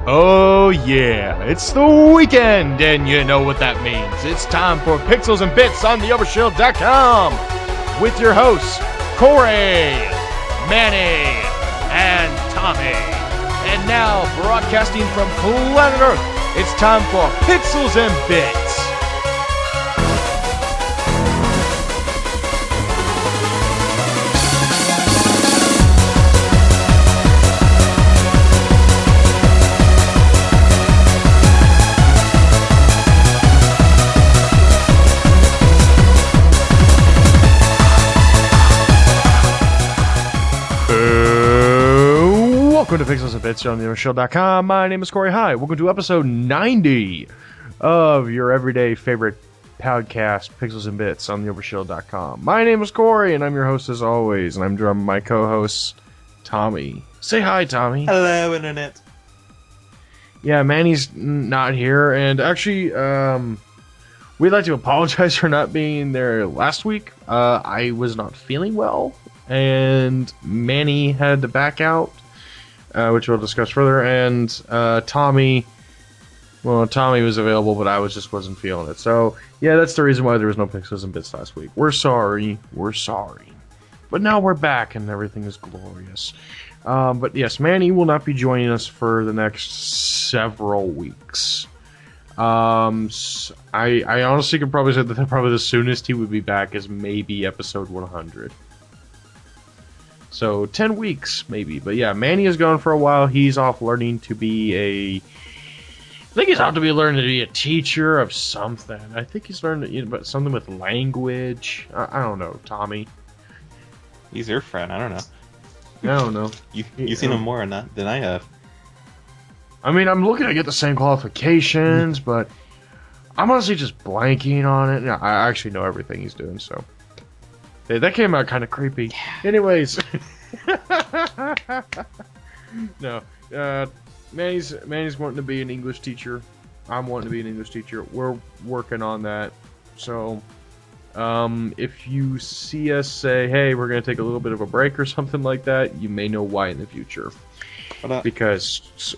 Oh yeah, it's the weekend, and you know what that means. It's time for Pixels and Bits on the Overshield.com with your hosts, Corey, Manny, and Tommy. And now, broadcasting from planet Earth, it's time for Pixels and Bits. Welcome to Pixels and Bits on the Overshield.com. My name is Corey. Hi. Welcome to episode 90 of your everyday favorite podcast, Pixels and Bits on the Overshield.com. My name is Corey, and I'm your host as always, and I'm joined by my co-host, Tommy. Say hi, Tommy. Hello, Internet. Yeah, Manny's not here, and actually, we'd like to apologize for not being there last week. I was not feeling well, and Manny had to back out. Which we'll discuss further, and Tommy was available, but I wasn't feeling it. So, yeah, that's the reason why there was no Pixels and Bits last week. We're sorry. But now we're back, and everything is glorious. But yes, Manny will not be joining us for the next several weeks. I honestly could probably say that probably the soonest he would be back is maybe episode 100. So 10 weeks, maybe. But yeah, Manny is gone for a while. He's off learning to be learning to be a teacher of something. I think he's learning about something with language. I don't know, Tommy. He's your friend. I don't know. I don't know. You've seen him more than I have. I mean, I'm looking to get the same qualifications, but I'm honestly just blanking on it. Yeah, I actually know everything he's doing, so. Hey, that came out kind of creepy. Yeah. Anyways. No. Manny's wanting to be an English teacher. I'm wanting to be an English teacher. We're working on that. So, if you see us say, hey, we're going to take a little bit of a break or something like that, you may know why in the future. Because,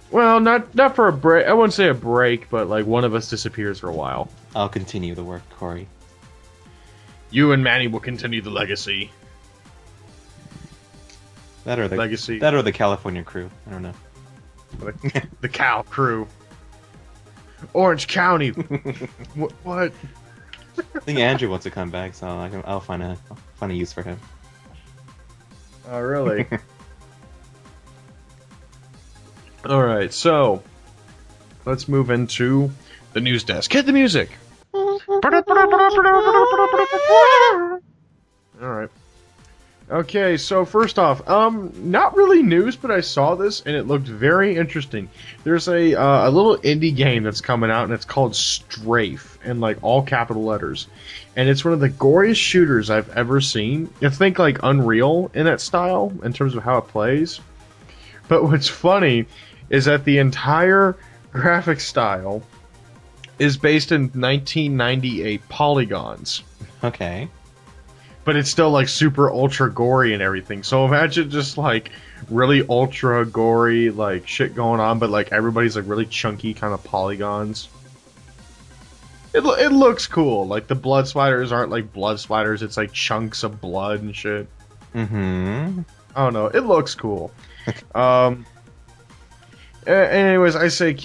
well, not for a break. I wouldn't say a break, but like one of us disappears for a while. I'll continue the work, Corey. You and Manny will continue the legacy. That or the legacy. That or the California crew. I don't know. The Cal crew. Orange County. What? I think Andrew wants to come back, so I'll find a use for him. Oh, really? All right, so let's move into the news desk. Hit the music. Alright. Okay, so first off, not really news, but I saw this and it looked very interesting. There's a little indie game that's coming out and it's called Strafe, in like all capital letters. And it's one of the goriest shooters I've ever seen. You think like Unreal in that style, in terms of how it plays. But what's funny is that the entire graphic style is based in 1998 polygons. Okay. But it's still like super ultra gory and everything. So imagine just like really ultra gory like shit going on, but like everybody's like really chunky kind of polygons. It looks cool. Like the blood spiders aren't like blood spiders, it's like chunks of blood and shit. Mm-hmm. I don't know. It looks cool. Anyways, I say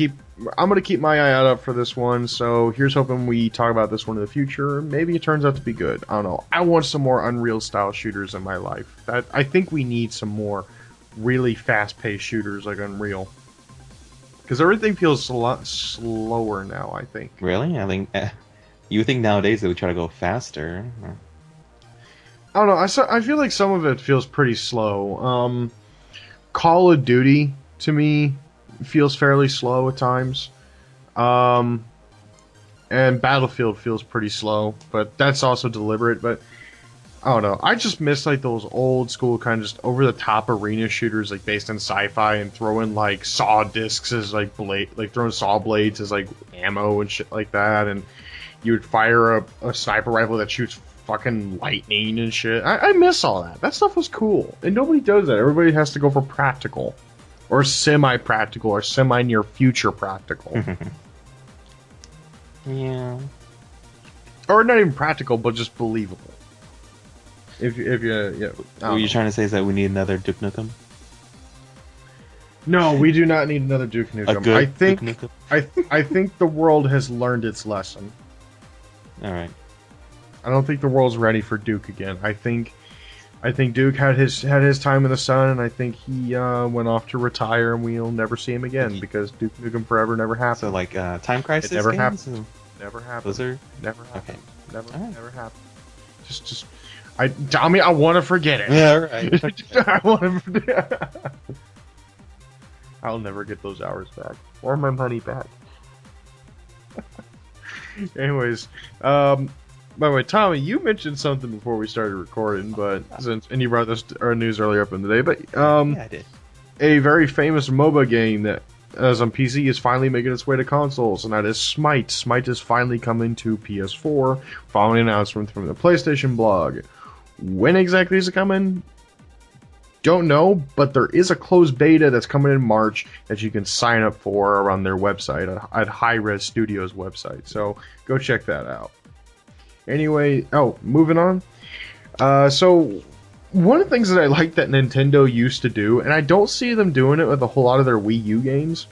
I'm going to keep my eye out for this one, so here's hoping we talk about this one in the future. Maybe it turns out to be good. I don't know. I want some more Unreal-style shooters in my life. I think we need some more really fast-paced shooters like Unreal. Because everything feels a lot slower now, I think. Really? I think... you think nowadays they would try to go faster? I don't know. I feel like some of it feels pretty slow. Call of Duty, to me, feels fairly slow at times. And Battlefield feels pretty slow, but that's also deliberate. But I don't know. I just miss like those old school kind of just over the top arena shooters like based in sci-fi and throwing like saw discs as like throwing saw blades as like ammo and shit like that, and you would fire a sniper rifle that shoots fucking lightning and shit. I miss all that. That stuff was cool, and nobody does that. Everybody has to go for practical. or semi-practical, or semi-near future practical. Yeah. Or not even practical, but just believable. If you, yeah. What you're trying to say is that we need another Duke Nukem? No, we do not need another Duke Nukem. A good I think Duke Nukem? I think the world has learned its lesson. All right. I don't think the world's ready for Duke again. I think Duke had his time in the sun, and I think he went off to retire, and we'll never see him again because Duke Nukem Forever never happened. So like Time Crisis It never games? happened. Never happened. Blizzard? Never happened. Okay. Never happened. Just Tommy, I want to forget it. Yeah, right. I want to forget. I'll never get those hours back or my money back. Anyways, by the way, Tommy, you mentioned something before we started recording, but and you brought this our news earlier up in the day, but Yeah, I did. a very famous MOBA game that is on PC is finally making its way to consoles, and that is Smite. Smite is finally coming to PS4 following an announcement from the PlayStation blog. When exactly is it coming? Don't know, but there is a closed beta that's coming in March that you can sign up for on their website, at Hi-Res Studios website. So go check that out. Anyway, moving on. So one of the things that I like that Nintendo used to do, and I don't see them doing it with a whole lot of their Wii U games,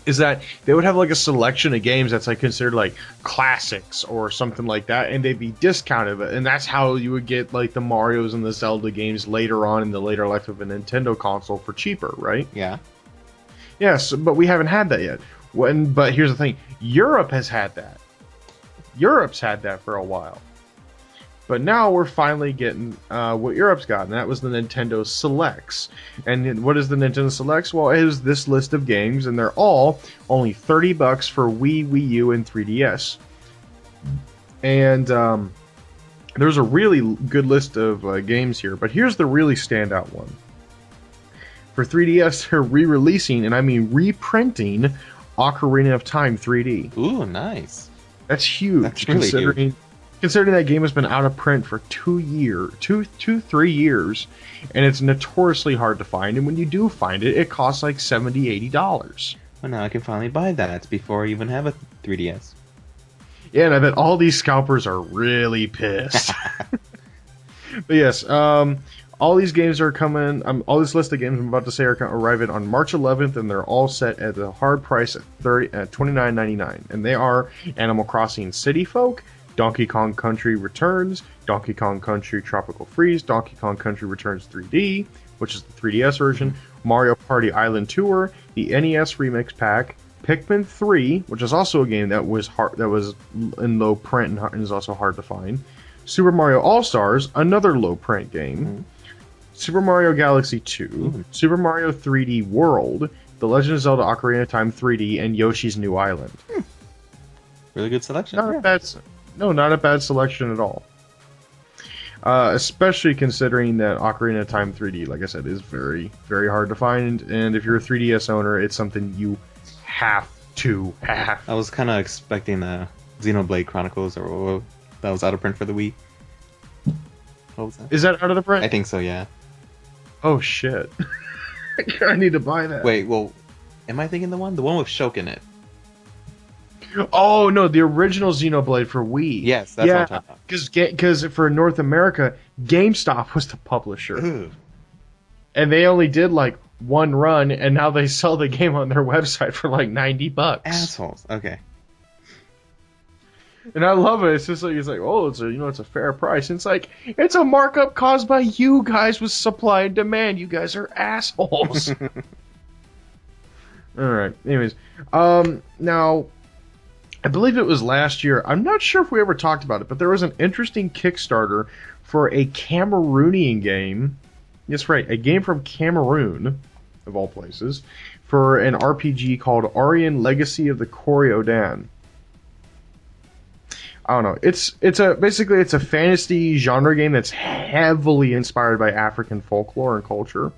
is that they would have like a selection of games that's like considered like classics or something like that, and they'd be discounted, and that's how you would get like the Marios and the Zelda games later on in the later life of a Nintendo console for cheaper, right? Yeah. Yes, but we haven't had that yet. But here's the thing: Europe has had that. Europe's had that for a while. But now we're finally getting what Europe's got, and that was the Nintendo Selects. And what is the Nintendo Selects? Well, it is this list of games, and they're all only $30 for Wii, Wii U, and 3DS. And there's a really good list of games here, but here's the really standout one. For 3DS, they're re-releasing, and I mean reprinting, Ocarina of Time 3D. Ooh, nice. That's huge. That's really huge. Considering that game has been out of print for 3 years, and it's notoriously hard to find, and when you do find it, it costs like $70, $80. Well, now I can finally buy that before I even have a 3DS. Yeah, and I bet all these scalpers are really pissed. But yes, all these games are coming. All this list of games I'm about to say are arriving on March 11th, and they're all set at a hard price at $29.99. And they are Animal Crossing City Folk, Donkey Kong Country Returns, Donkey Kong Country Tropical Freeze, Donkey Kong Country Returns 3D, which is the 3DS version, Mario Party Island Tour, the NES Remix Pack, Pikmin 3, which is also a game that was in low print and is also hard to find, Super Mario All-Stars, another low print game, Super Mario Galaxy 2, Super Mario 3D World, The Legend of Zelda Ocarina of Time 3D, and Yoshi's New Island. Really good selection. Not a bad selection at all. Especially considering that Ocarina of Time 3D, like I said, is very, very hard to find. And if you're a 3DS owner, it's something you have to have. I was kind of expecting the Xenoblade Chronicles or that was out of print for the Wii. What was that? Is that out of the print? I think so, yeah. Oh, shit. I need to buy that. Wait, well, am I thinking the one? The one with Shoke in it. Oh, no, the original Xenoblade for Wii. Yes, that's what I'm talking about. Because for North America, GameStop was the publisher. Ooh. And they only did like one run, and now they sell the game on their website for like $90. Assholes. Okay. And I love it. It's just like, oh, it's a fair price. And it's like, it's a markup caused by you guys with supply and demand. You guys are assholes. All right. Anyways, now, I believe it was last year. I'm not sure if we ever talked about it, but there was an interesting Kickstarter for a Cameroonian game. That's right, a game from Cameroon, of all places, for an RPG called Aryan Legacy of the Coriodan. I don't know. It's basically a fantasy genre game that's heavily inspired by African folklore and culture,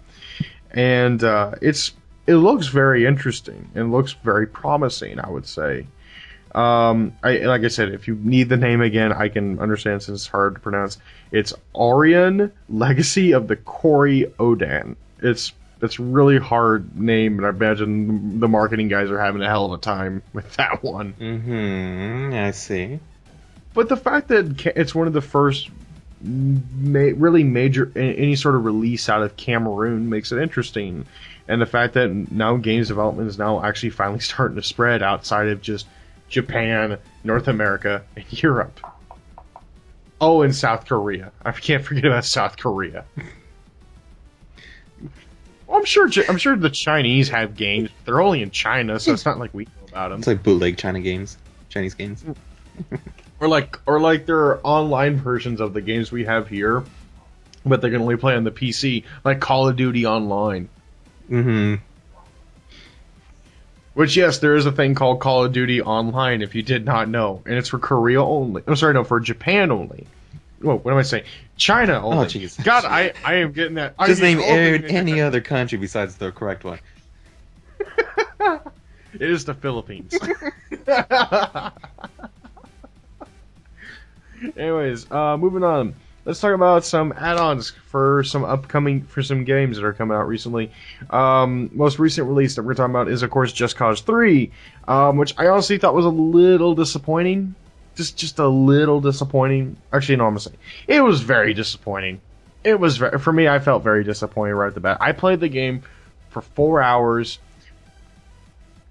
and it looks very interesting and looks very promising, I would say. Like I said, if you need the name again, I can understand since it's hard to pronounce. It's Aryan Legacy of the Coriodan. It's That's really hard name, and I imagine the marketing guys are having a hell of a time with that one. I see. But the fact that it's one of the first really major any sort of release out of Cameroon makes it interesting, and the fact that now games development is now actually finally starting to spread outside of just Japan, North America, and Europe. Oh, and South Korea. I can't forget about South Korea. Well, I'm sure the Chinese have games. They're only in China, so it's not like we know about them. It's like bootleg Chinese games. Or like there are online versions of the games we have here, but they can only play on the PC, like Call of Duty Online. Which, yes, there is a thing called Call of Duty Online, if you did not know, and it's for Korea only. I'm sorry, no, for Japan only. Whoa, what am I saying? China only. Oh, jeez. God, I am getting that. Just name any other country besides the correct one. It is the Philippines. Anyways, moving on. Let's talk about some add-ons for some games that are coming out recently. Most recent release that we're talking about is, of course, Just Cause 3, which I honestly thought was a little disappointing. Just a little disappointing. Actually, no, I'm gonna say it was very disappointing. It was for me. I felt very disappointed right at the bat. I played the game for 4 hours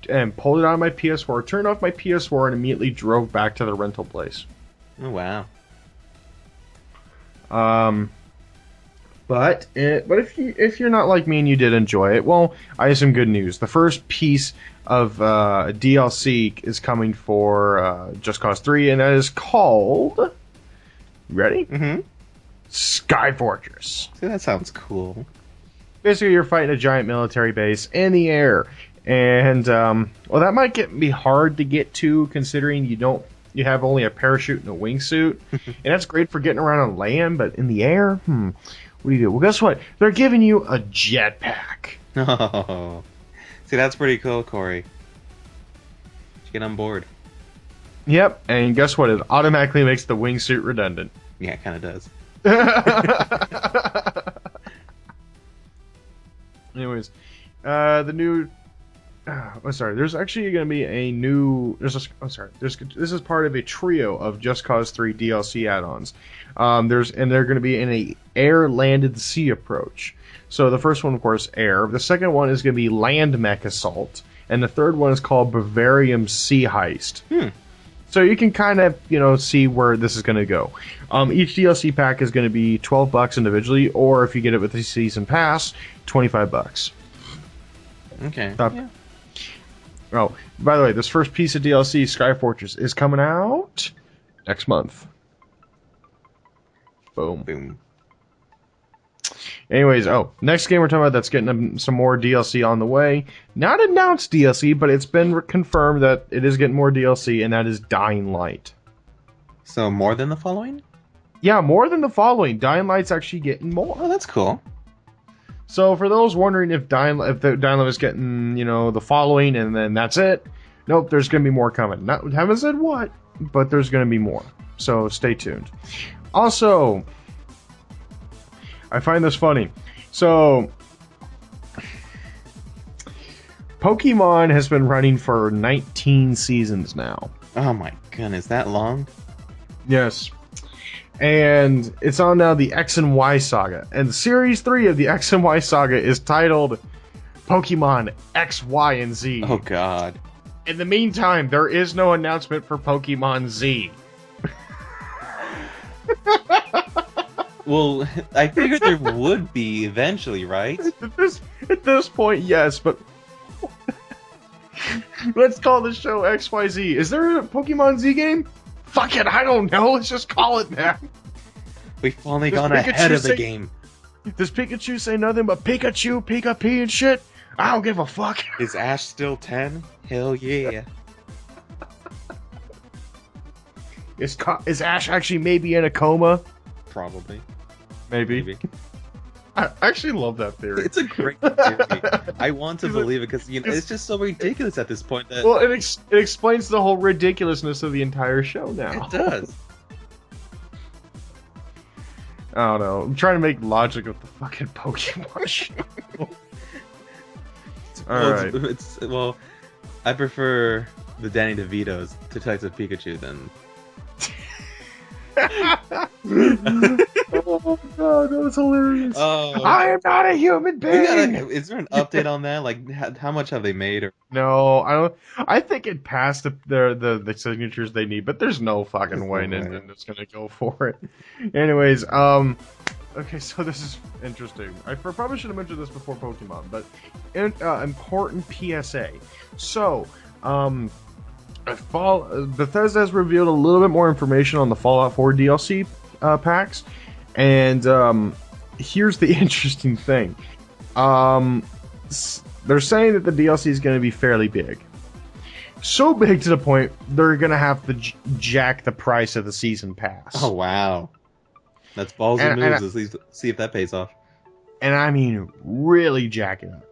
and pulled it out of my PS4, turned off my PS4, and immediately drove back to the rental place. Oh wow. But if you're not like me and you did enjoy it, well, I have some good news. The first piece of DLC is coming for Just Cause 3, and that is called. You ready? Mm-hmm. Sky Fortress. See, that sounds cool. Basically, you're fighting a giant military base in the air, and well, that might be hard to get to, considering you have only a parachute and a wingsuit, and that's great for getting around on land, but in the air, what do you do? Well, guess what? They're giving you a jetpack. Oh, see, that's pretty cool, Corey. Let's get on board. Yep, and guess what? It automatically makes the wingsuit redundant. Yeah, it kind of does. Anyways, the new. There's actually going to be a new. This is part of a trio of Just Cause 3 DLC add-ons. They're going to be in a air, land, and sea approach. So the first one, of course, air. The second one is going to be land mech assault, and the third one is called Bavarium Sea Heist. So you can kind of see where this is going to go. Each DLC pack is going to be $12 individually, or if you get it with the season pass, $25. Okay. Yeah. Oh, by the way, this first piece of DLC, Sky Fortress, is coming out next month. Boom. Anyways, next game we're talking about that's getting some more DLC on the way. Not announced DLC, but it's been confirmed that it is getting more DLC, and that is Dying Light. So more than the following? Yeah, more than the following. Dying Light's actually getting more. Oh, that's cool. So for those wondering if Dying Light is getting, the following and then that's it, nope, there's going to be more coming. Haven't said what, but there's going to be more. So stay tuned. Also, I find this funny. So, Pokemon has been running for 19 seasons now. Oh my goodness, that long? Yes. And it's on now the X and Y Saga. And Series 3 of the X and Y Saga is titled Pokemon X, Y, and Z. Oh god. In the meantime, there is no announcement for Pokemon Z. Well, I figured there would be eventually, right? At this point, yes, but let's call the show XYZ. Is there a Pokemon Z game? Fuck it, I don't know. Let's just call it that. We've finally gone ahead of the game. Does Pikachu say nothing but Pikachu, Pika-P, and shit? I don't give a fuck. Is Ash still 10? Hell yeah. Is Ash actually maybe in a coma? Probably. Maybe. I actually love that theory. It's a great theory. I want to believe it because it's just so ridiculous at this point. That well, it explains the whole ridiculousness of the entire show now. It does. I don't know. I'm trying to make logic of the fucking Pokemon show. All Well, right. well, I prefer the Danny DeVito's Detective Pikachu than. Oh god, that was hilarious. Oh, I am not a human being. is there an update on that? Like, how much have they made? Or No, I don't. I think it passed the signatures they need, but there's no fucking there's way no way. Nintendo's gonna go for it. Anyways, okay, so this is interesting. I probably should have mentioned this before Pokemon, but important PSA. So, Bethesda has revealed a little bit more information on the Fallout 4 DLC packs, and here's the interesting thing. They're saying that the DLC is going to be fairly big. So big to the point they're going to have to jack the price of the season pass. Oh wow, that's ballsy moves. At least see if that pays off. And I mean, really jack it up.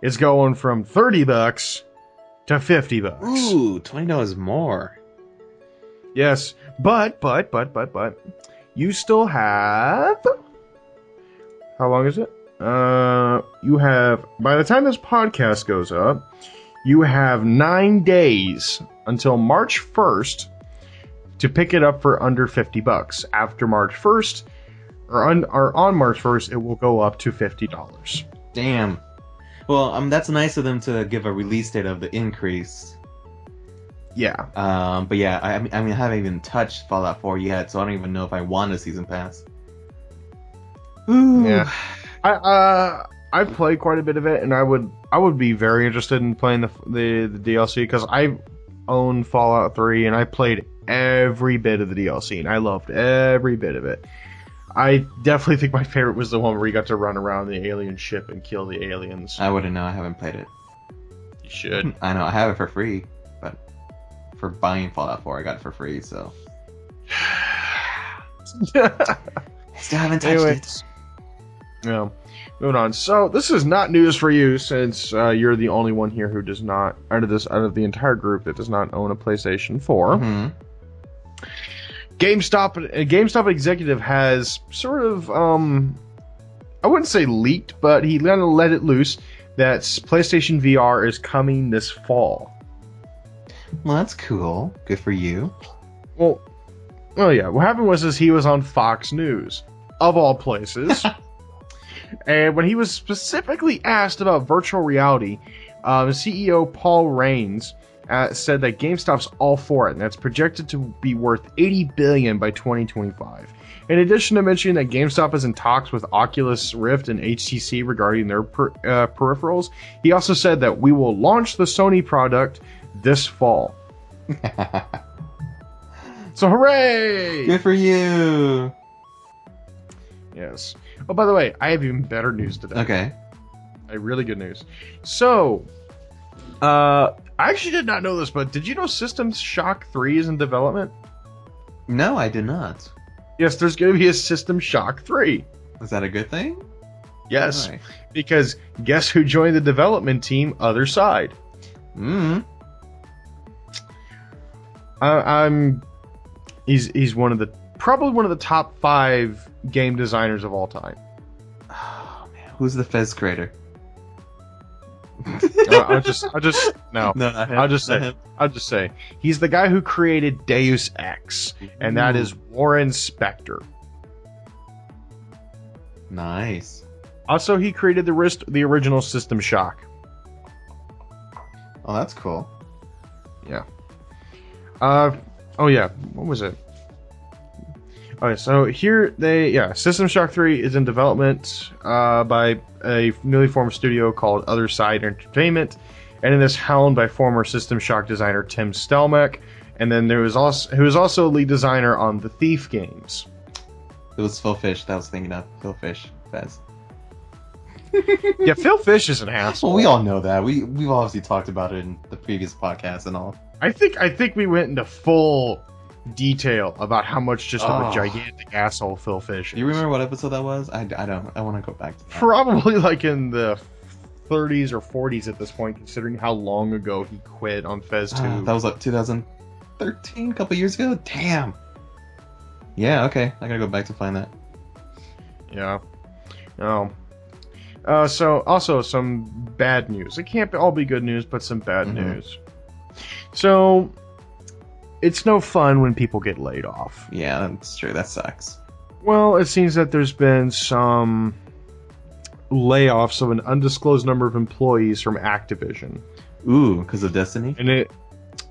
It's going from $30 to $50. Ooh, $20 more. Yes, but you still have. How long is it? You have, by the time this podcast goes up, you have 9 days until March 1st to pick it up for under $50. After March 1st, or on March 1st, it will go up to $50. Damn. Well, that's nice of them to give a release date of the increase. Yeah. But yeah, I mean, I haven't even touched Fallout 4 yet, so I don't even know if I want a season pass. Ooh. Yeah. I've played quite a bit of it, and I would be very interested in playing the DLC because I own Fallout 3 and I played every bit of the DLC and I loved every bit of it. I definitely think my favorite was the one where you got to run around the alien ship and kill the aliens. I wouldn't know. I haven't played it. You should. I know. I have it for free, but for buying Fallout 4, I got it for free. So still haven't touched it. Yeah. Moving on. So this is not news for you, since you're the only one here who does not, out of the entire group, that does not own a PlayStation 4. Mm-hmm. GameStop executive has sort of, I wouldn't say leaked, but he kind of let it loose that PlayStation VR is coming this fall. Well, that's cool. Good for you. Well, yeah. What happened was he was on Fox News, of all places. And when he was specifically asked about virtual reality, CEO Paul Raines said that GameStop's all for it, and that's projected to be worth $80 billion by 2025. In addition to mentioning that GameStop is in talks with Oculus Rift and HTC regarding their peripherals, he also said that we will launch the Sony product this fall. So hooray! Good for you! Yes. Oh, by the way, I have even better news today. Okay. Really good news. So, I actually did not know this, but did you know System Shock 3 is in development? No, I did not. Yes, there's going to be a System Shock 3. Is that a good thing? Yes, Why? because guess who joined the development team? Other Side. He's probably one of the top 5 game designers of all time. Oh man, who's the Fez creator? I'll just I'll just say he's the guy who created Deus Ex, and that is Warren Spector. Nice. Also, he created the original System Shock. Oh, that's cool. Yeah. Oh yeah. What was it? Okay, so here System Shock 3 is in development by a newly formed studio called Other Side Entertainment, and it is helmed by former System Shock designer Tim Stelmach, and then who was also lead designer on the Thief games. It was Phil Fish that I was thinking of. Phil Fish, Fez. Yeah, Phil Fish is an asshole. Well, we all know that. We've obviously talked about it in the previous podcast and all. I think we went into full detail about how much just of a gigantic asshole Phil Fish is. Do you remember what episode that was? I don't. I want to go back to that. Probably like in the 30s or 40s at this point, considering how long ago he quit on Fez 2. That was like 2013, a couple years ago. Damn. Yeah. Okay. I gotta go back to find that. Yeah. No. So also some bad news. It can't all be good news, but some bad news. So it's no fun when people get laid off. Yeah, that's true. That sucks. Well, it seems that there's been some layoffs of an undisclosed number of employees from Activision. Ooh, because of Destiny? And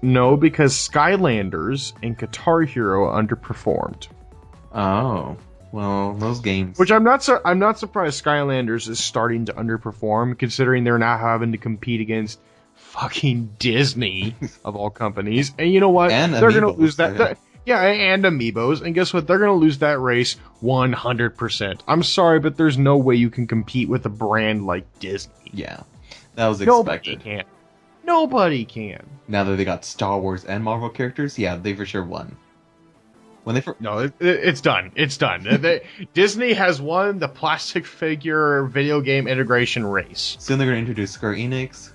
no, because Skylanders and Guitar Hero underperformed. Oh, well, those games. Which I'm not surprised Skylanders is starting to underperform, considering they're now having to compete against fucking Disney of all companies. And you know what? And they're Amiibos, gonna lose that. Yeah, and Amiibos. And guess what? They're gonna lose that race 100%. I'm sorry, but there's no way you can compete with a brand like Disney. Yeah, that was Nobody expected. can. Nobody can. Now that they got Star Wars and Marvel characters, yeah, they for sure won. When they No, it's done. It's done. Disney has won the plastic figure video game integration race. soon they're gonna introduce Square Enix.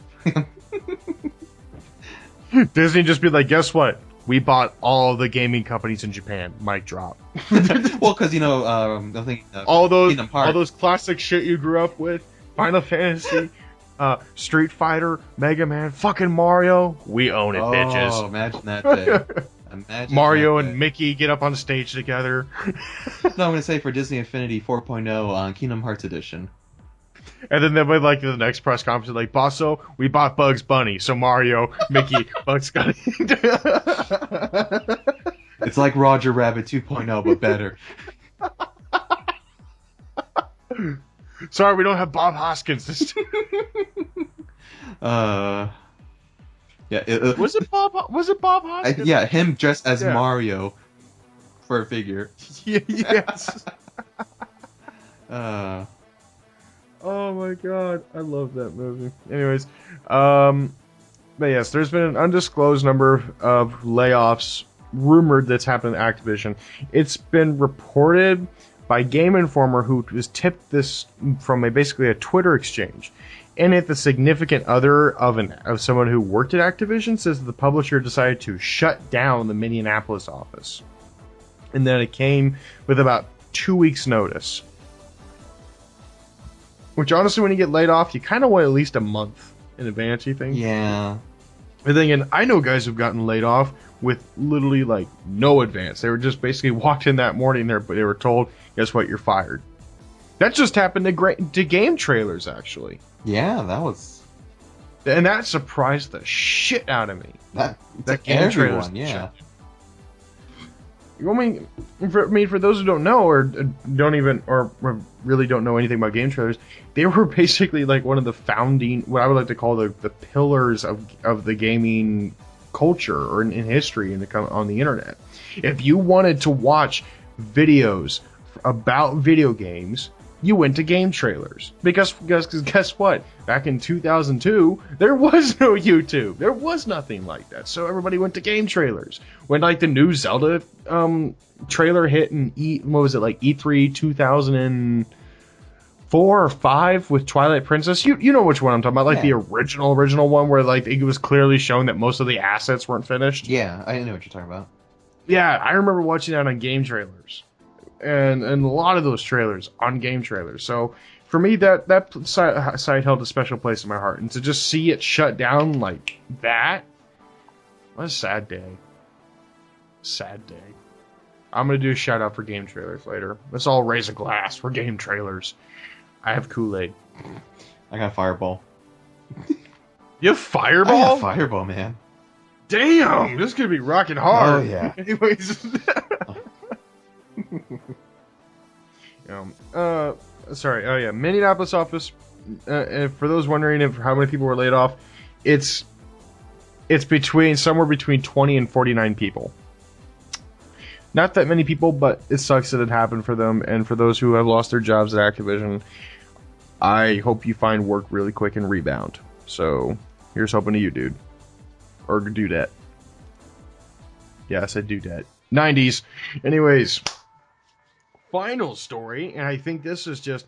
Disney just be like, guess what? We bought all the gaming companies in Japan. Mic drop. Well, because I think all Kingdom Hearts. those classic shit you grew up with, Final Fantasy, Street Fighter, Mega Man, fucking Mario. We own it, bitches. Oh, imagine that day. Imagine Mario that day. and Mickey get up on stage together. No, I'm gonna say for Disney Infinity 4.0 on Kingdom Hearts Edition. And then they would like the next press conference, like, Bosso, we bought Bugs Bunny, so Mario, Mickey, Bugs Bunny. It's like Roger Rabbit 2.0, but better. Sorry, we don't have Bob Hoskins this time. Yeah. Was it Bob Hoskins? Yeah, him dressed as Yeah. Mario for a figure. Yes. Uh, Oh my god, I love that movie. Anyways, but yes, there's been an undisclosed number of layoffs rumored that's happened at Activision. It's been reported by Game Informer, who was tipped this from basically a Twitter exchange. In it, the significant other of someone who worked at Activision says that the publisher decided to shut down the Minneapolis office, and that it came with about 2 weeks' notice. Which, honestly, when you get laid off, you kind of want at least a month in advance, you think? yeah. And then again, I know guys who've gotten laid off with literally, like, no advance. They were just basically walked in that morning, but they were told, guess what, you're fired. That just happened to game trailers, actually. Yeah, that was... And that surprised the shit out of me. That game everyone, trailers yeah. I mean, for those who don't know or don't even or really don't know anything about game trailers, they were basically like one of the founding, what I would like to call the pillars of the gaming culture or in history on the internet. If you wanted to watch videos about video games, you went to game trailers. Because guess what? Back in 2002, there was no YouTube. There was nothing like that. So everybody went to game trailers. When like the new Zelda trailer hit in E3 2004 or 5 with Twilight Princess, you know which one I'm talking about, like the original one where like it was clearly shown that most of the assets weren't finished. Yeah, I know what you're talking about. Yeah, I remember watching that on game trailers. And a lot of those trailers on game trailers. So for me, that site held a special place in my heart. And to just see it shut down like that, what a sad day. Sad day. I'm going to do a shout out for game trailers later. Let's all raise a glass for game trailers. I have Kool-Aid. I got Fireball. You have Fireball? I got Fireball, man. Damn! This could be rocking hard. Oh, yeah. Anyways. Sorry. Oh yeah, Minneapolis office. For those wondering how many people were laid off, it's somewhere between 20 and 49 people. Not that many people, but it sucks that it happened for them. And for those who have lost their jobs at Activision, I hope you find work really quick and rebound. So here's hoping to you, dude, or dudette. Yeah, I said dudette. 90s. Anyways. Final story, and I think this is just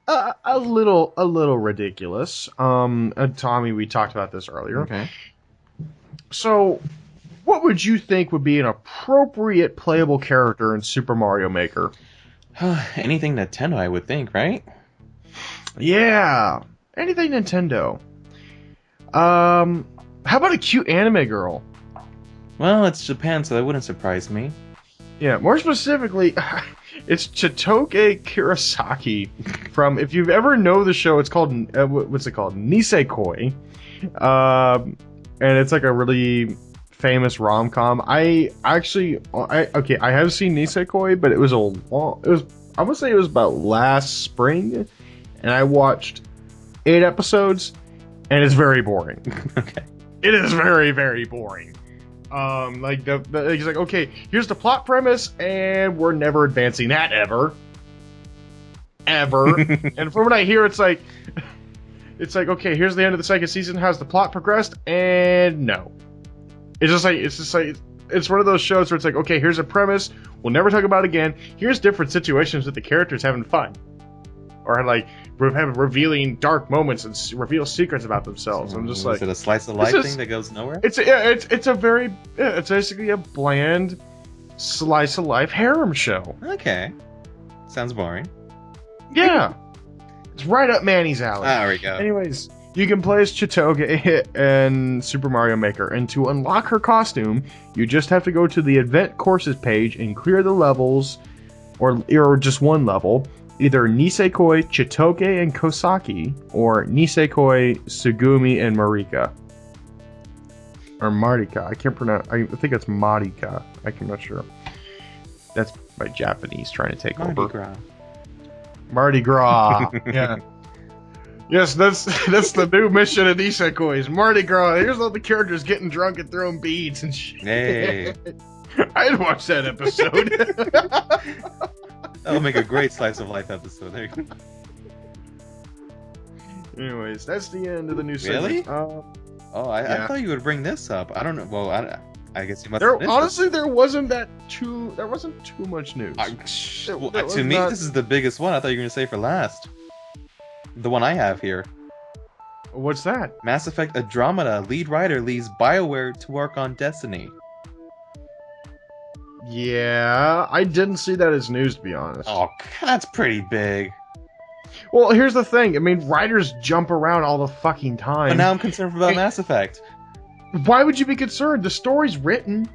a little ridiculous. Tommy, we talked about this earlier. Okay. So, what would you think would be an appropriate playable character in Super Mario Maker? Anything Nintendo, I would think, right? Yeah, anything Nintendo. How about a cute anime girl? Well, it's Japan, so that wouldn't surprise me. Yeah, more specifically, it's Chitoge Kurosaki from. If you've ever know the show, it's called what's it called? Nisekoi, and it's like a really famous rom com. I have seen Nisekoi, but it was I would say it was about last spring, and I watched 8 episodes, and it's very boring. Okay. It is very, very boring. Like he's like, okay, here's the plot premise, and we're never advancing that ever. And from what I hear, it's like, okay, here's the end of the second season. How's the plot progressed? And no, it's just like it's one of those shows where it's like, okay, here's a premise. We'll never talk about it again. Here's different situations with the characters having fun, or like revealing dark moments and reveal secrets about themselves. I'm just like, is it a slice of life thing that goes nowhere? It's basically a bland slice of life harem show. Okay, sounds boring. Yeah, it's right up Manny's alley. There we go. Anyways, you can play as Chitoge in Super Mario Maker, and to unlock her costume, you just have to go to the event courses page and clear the levels, or just one level. Either Nisekoi, Chitoge, and Kosaki, or Nisekoi, Sugumi, and Marika. Or Marika. I can't pronounce. I think it's Marika. I'm not sure. That's my Japanese trying to take Mardi over. Gras. Mardi Gras. Yeah. Yes, that's the new mission of Nisekoi is Mardi Gras. Here's all the characters getting drunk and throwing beads and shit. Hey. I'd watch that episode. That'll make a great slice of life episode. There you go. Anyways, that's the end of the new Really? segment. I thought you would bring this up. I don't know. Well, I guess you must. Honestly, there wasn't too much news. To me, this is the biggest one. I thought you were going to say for last. The one I have here. What's that? Mass Effect Andromeda lead writer leaves BioWare to work on Destiny. Yeah, I didn't see that as news, to be honest. Oh, that's pretty big. Well, here's the thing. I mean, writers jump around all the fucking time. But now I'm concerned about Mass Effect. Why would you be concerned? The story's written.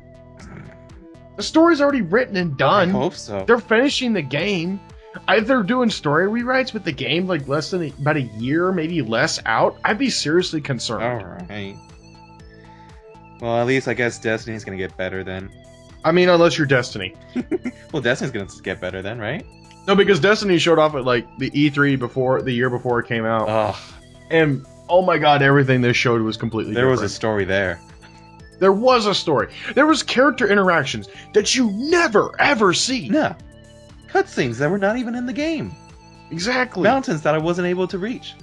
The story's already written and done. I hope so. They're finishing the game. Either doing story rewrites with the game like less than about a year, maybe less out. I'd be seriously concerned. Alright. Well, at least I guess Destiny's gonna get better then. I mean, unless you're Destiny. Well, Destiny's gonna get better then, right? No, because Destiny showed off at like the E3 the year before it came out. Ugh. And oh my god, everything they showed was completely different. There was a story there. There was a story. There was character interactions that you never ever see. No. Cutscenes that were not even in the game. Exactly. Mountains that I wasn't able to reach.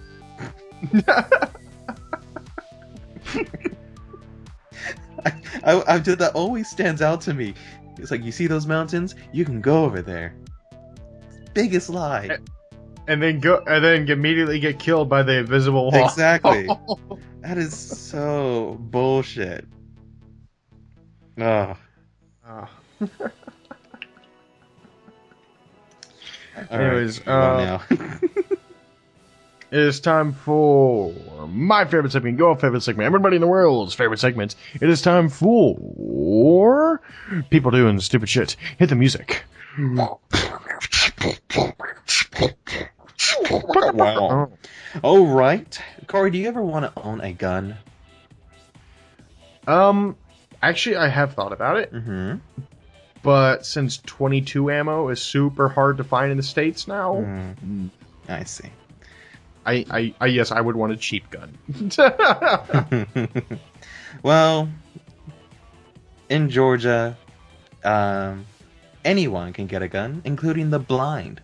I did that always stands out to me. It's like, you see those mountains? You can go over there. Biggest lie. And then immediately get killed by the invisible wall. Exactly. That is so bullshit. Ugh. Anyways, now. It is time for my favorite segment, your favorite segment, everybody in the world's favorite segment. It is time for people doing stupid shit. Hit the music. Wow. Oh, right. Corey, do you ever want to own a gun? Actually, I have thought about it. Mm-hmm. But since 22 ammo is super hard to find in the States now, I see. Yes, I would want a cheap gun. Well, in Georgia, anyone can get a gun, including the blind.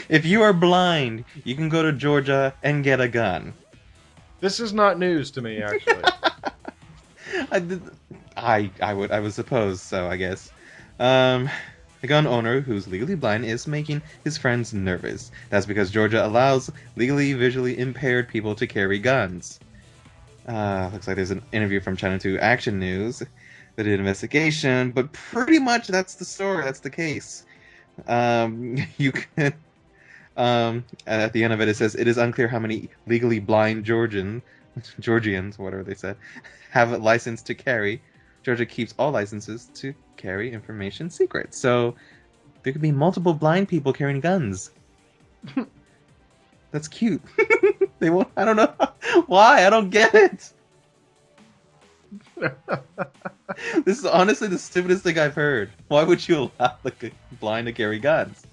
If you are blind, you can go to Georgia and get a gun. This is not news to me, actually. I would suppose so, I guess. A gun owner who's legally blind is making his friends nervous. That's because Georgia allows legally visually impaired people to carry guns. Looks like there's an interview from Channel 2 Action News that did an investigation, but pretty much that's the story, that's the case. You can. At the end of it, it says it is unclear how many legally blind Georgians, whatever they said, have a license to carry. Georgia keeps all licenses to carry information secret. So there could be multiple blind people carrying guns. That's cute. They won't. I don't know why. I don't get it. This is honestly the stupidest thing I've heard. Why would you allow the blind to carry guns?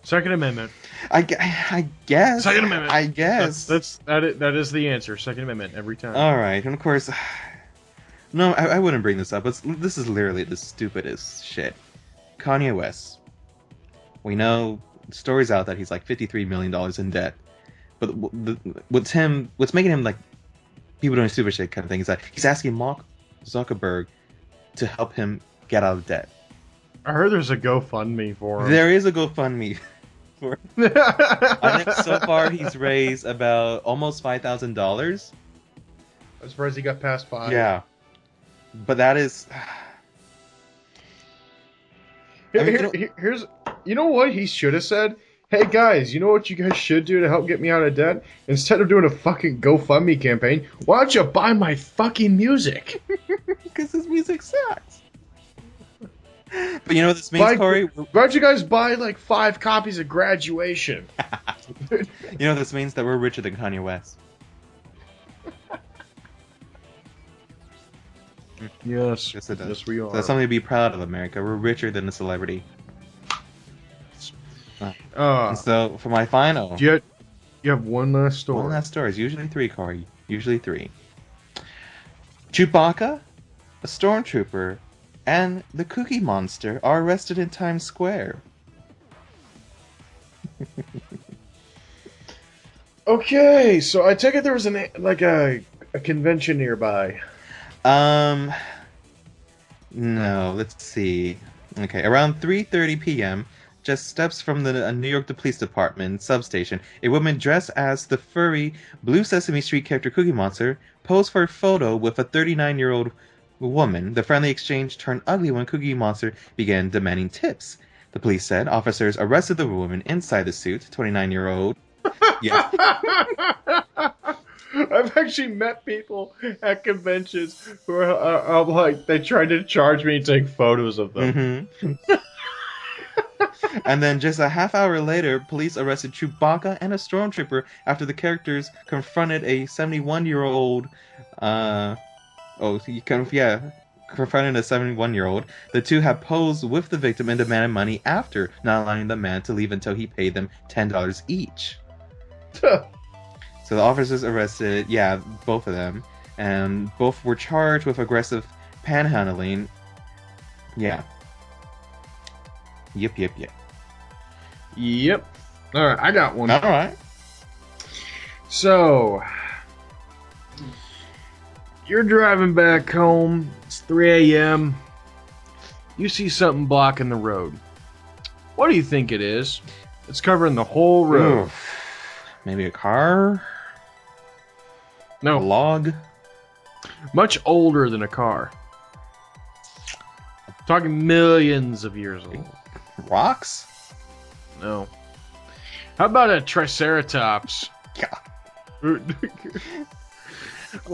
Second Amendment. I guess. Second Amendment. I guess. That is the answer. Second Amendment every time. All right, and of course, no, I wouldn't bring this up. This is literally the stupidest shit. Kanye West. We know stories out that he's like $53 million in debt, but what's making him like people doing stupid shit kind of thing is that he's asking Mark Zuckerberg to help him get out of debt. I heard there's a GoFundMe for him. There is a GoFundMe. I think so far he's raised about almost $5,000. I'm surprised he got past 5. Yeah, but that is. Here's, you know what he should have said? Hey guys, you know what you guys should do to help get me out of debt? Instead of doing a fucking GoFundMe campaign, why don't you buy my fucking music? Because his music sucks. But you know what this means, Corey? Why don't you guys buy like 5 copies of Graduation? You know what this means? That we're richer than Kanye West. Yes. Yes, it does. Yes, we are. So that's something to be proud of, America. We're richer than a celebrity. So for my final, you have one last story. One last story. It's usually 3, Corey. Usually 3. Chewbacca, a stormtrooper, and the Cookie Monster are arrested in Times Square. Okay, so I take it there was a convention nearby. No, let's see. Okay, around 3:30 p.m., just steps from the New York Police Department substation, a woman dressed as the furry Blue Sesame Street character Cookie Monster posed for a photo with a 39-year-old woman. The friendly exchange turned ugly when Cookie Monster began demanding tips. The police said officers arrested the woman inside the suit, 29-year-old. Yeah. I've actually met people at conventions who are like, they tried to charge me to take photos of them. Mm-hmm. And then just a half hour later, police arrested Chewbacca and a stormtrooper after the characters confronted a 71-year-old. Confronted a 71-year-old. The two had posed with the victim and demanded money after not allowing the man to leave until he paid them $10 each. So the officers arrested, both of them, and both were charged with aggressive panhandling. Yeah. Yep. Yep. Alright, I got one. Alright. So, you're driving back home, it's 3 a.m., you see something blocking the road. What do you think it is? It's covering the whole road. Oof. Maybe a car? No. A log? Much older than a car. Talking millions of years old. Rocks? No. How about a Triceratops? Yeah.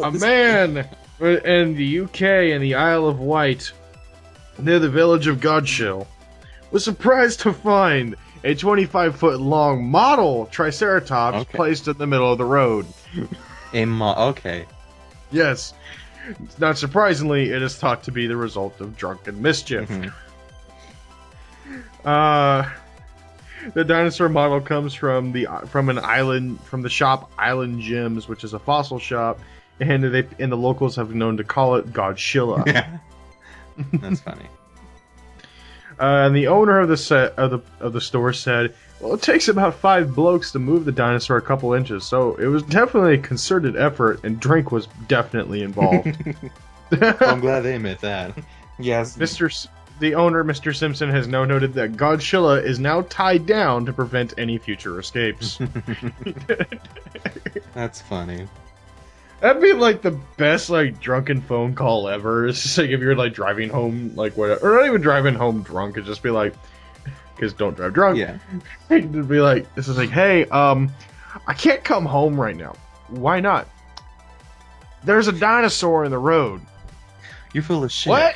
A man in the UK in the Isle of Wight, near the village of Godchill, was surprised to find a 25-foot long model Triceratops placed in the middle of the road. Okay. Yes. Not surprisingly, it is thought to be the result of drunken mischief. Mm-hmm. The dinosaur model comes from the shop Island Gems, which is a fossil shop, and the locals have known to call it Godzilla. Yeah. That's funny. And the owner of the store said, "Well, it takes about 5 blokes to move the dinosaur a couple inches, so it was definitely a concerted effort, and drink was definitely involved." I'm glad they admit that. Yes. The owner, Mr. Simpson, has now noted that Godzilla is now tied down to prevent any future escapes. That's funny. That'd be like the best like drunken phone call ever. It's just like if you're like driving home, like whatever, or not even driving home drunk. It'd just be like, because don't drive drunk. Yeah. It'd be like, this is like, hey, I can't come home right now. Why not? There's a dinosaur in the road. You're full of shit. What?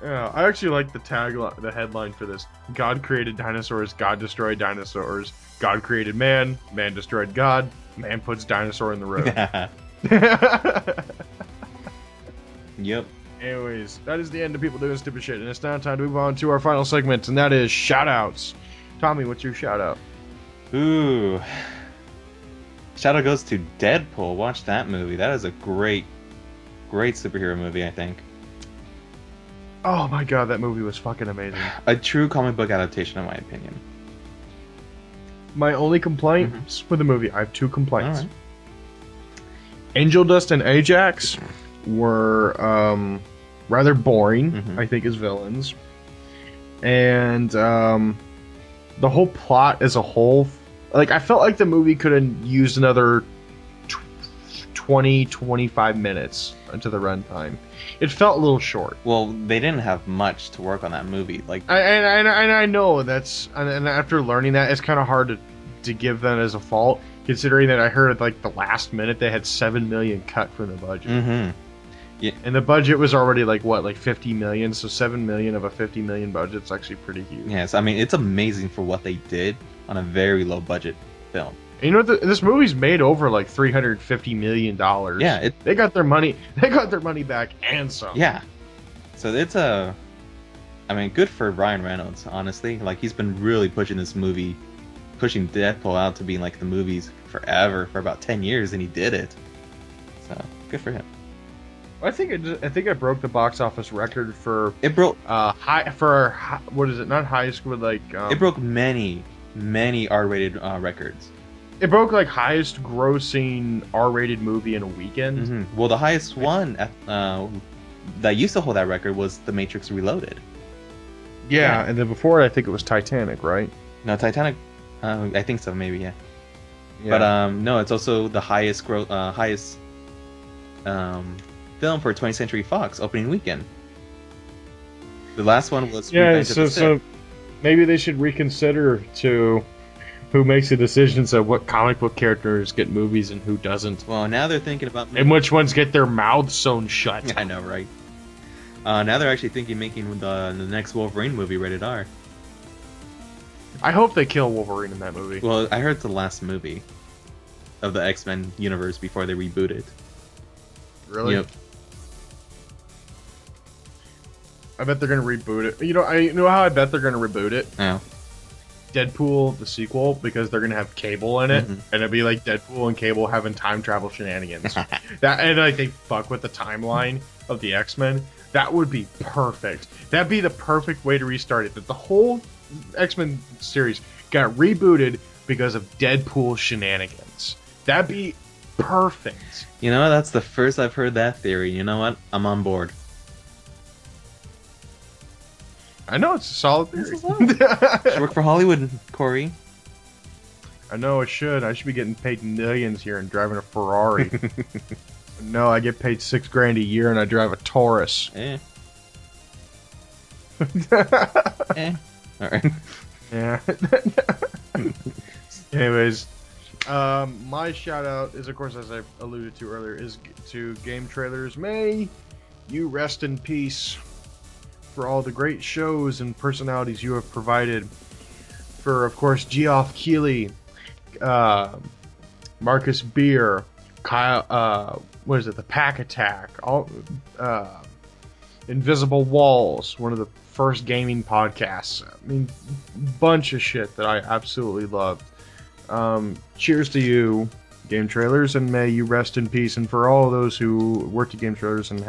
Yeah, I actually like the tagline, the headline for this. God created dinosaurs, God destroyed dinosaurs. God created man, man destroyed God, man puts dinosaur in the road. Yep. Anyways, that is the end of people doing stupid shit, and it's now time to move on to our final segment, and that is shoutouts. Tommy, what's your shoutout? Ooh. Shout out goes to Deadpool. Watch that movie. That is a great superhero movie, I think. Oh my god, that movie was fucking amazing. A true comic book adaptation, in my opinion. My only complaint with the movie, I have two complaints. Alright. Angel Dust and Ajax were rather boring, I think, as villains. And the whole plot as a whole, like, I felt like the movie could have used another 20-25 minutes into the runtime. It felt a little short. Well, they didn't have much to work on that movie. Like, I know that's, and after learning that, it's kind of hard to give that as a fault, considering that I heard at like the last minute they had $7 million cut from the budget. Yeah. And the budget was already like what, like 50 million. So 7 million of a 50 million budget is actually pretty huge. Yes, I mean, it's amazing for what they did on a very low budget film. And you know what? This movie's made over like $350 million. Yeah, they got their money. They got their money back and some. Yeah. So it's I mean, good for Ryan Reynolds, honestly. Like, he's been really pushing this movie, pushing Deadpool out to be like the movies forever for about 10 years, and he did it. So good for him. I think it broke the box office record for It broke what is it? Not highest, but like it broke many R-rated records. It broke like highest grossing R-rated movie in a weekend. Well, the highest one that used to hold that record was The Matrix Reloaded. Yeah, and then before it, I think it was Titanic, right? No, Titanic. I think so, maybe, yeah. But no, it's also the highest film for 20th Century Fox opening weekend. The last one was so maybe they should reconsider to who makes the decisions of what comic book characters get movies and who doesn't. Well, now they're thinking about and which ones get their mouths sewn shut. I know, right? Now they're actually thinking making the next Wolverine movie rated R. I hope they kill Wolverine in that movie. Well, I heard it's the last movie of the X-Men universe before they reboot it. Really? Yep. I bet they're gonna reboot it. You know how I bet they're gonna reboot it? Oh. Deadpool the sequel, because they're gonna have Cable in it, and it'll be like Deadpool and Cable having time travel shenanigans. That, and like they fuck with the timeline of the X-Men. That would be perfect. That'd be the perfect way to restart it. That the whole X-Men series got rebooted because of Deadpool shenanigans. That'd be perfect. You know, that's the first I've heard that theory. You know what? I'm on board. I know, it's a solid theory. Should work for Hollywood, Corey. I know it should. I should be getting paid millions here and driving a Ferrari. No, I get paid $6,000 a year and I drive a Taurus. Alright. Yeah. Anyways, my shout out is, of course, as I alluded to earlier, is to Game Trailers. May you rest in peace for all the great shows and personalities you have provided. For, of course, Geoff Keighley, Marcus Beer, Kyle, what is it, The Pack Attack, all, Invisible Walls, one of the first gaming podcasts. I mean, bunch of shit that I absolutely loved. Cheers to you, Game Trailers, and may you rest in peace. And for all those who worked at Game Trailers and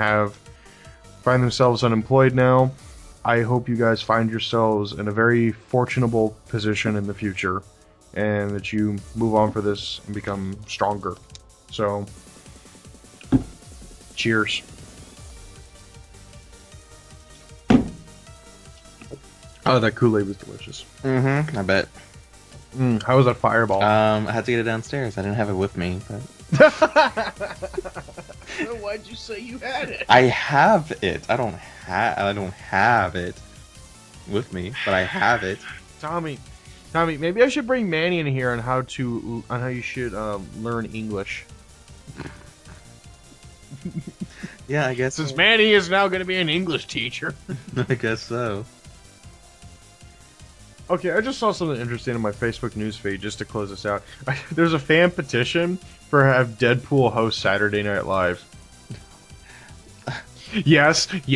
find themselves unemployed now, I hope you guys find yourselves in a very fortunate position in the future, and that you move on for this and become stronger. So, cheers. Oh, that Kool-Aid was delicious. I bet. How was that Fireball? I had to get it downstairs. I didn't have it with me, but Why'd you say you had it? I have it. I don't have it with me, but I have it. Tommy, maybe I should bring Manny in here on how you should learn English. Yeah, I guess. Since Manny is now going to be an English teacher. I guess so. Okay, I just saw something interesting on my Facebook newsfeed just to close this out. There's a fan petition for have Deadpool host Saturday Night Live. Yes. Although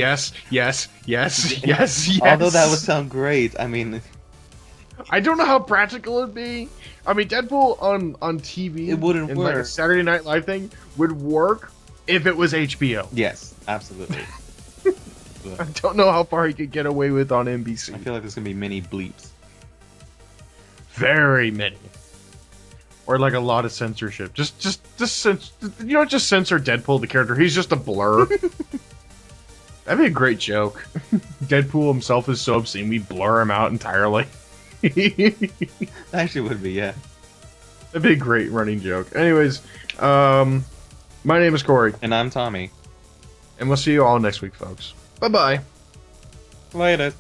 that would sound great. I mean, I don't know how practical it'd be. I mean, Deadpool on TV, it wouldn't work. Like a Saturday Night Live thing would work if it was HBO. Yes, absolutely. I don't know how far he could get away with on NBC. I feel like there's gonna be many bleeps. Very many. Or like a lot of censorship. Just censor Deadpool the character. He's just a blur. That'd be a great joke. Deadpool himself is so obscene we blur him out entirely. Actually would be, yeah. That'd be a great running joke. Anyways, my name is Corey. And I'm Tommy. And we'll see you all next week, folks. Bye-bye. Later.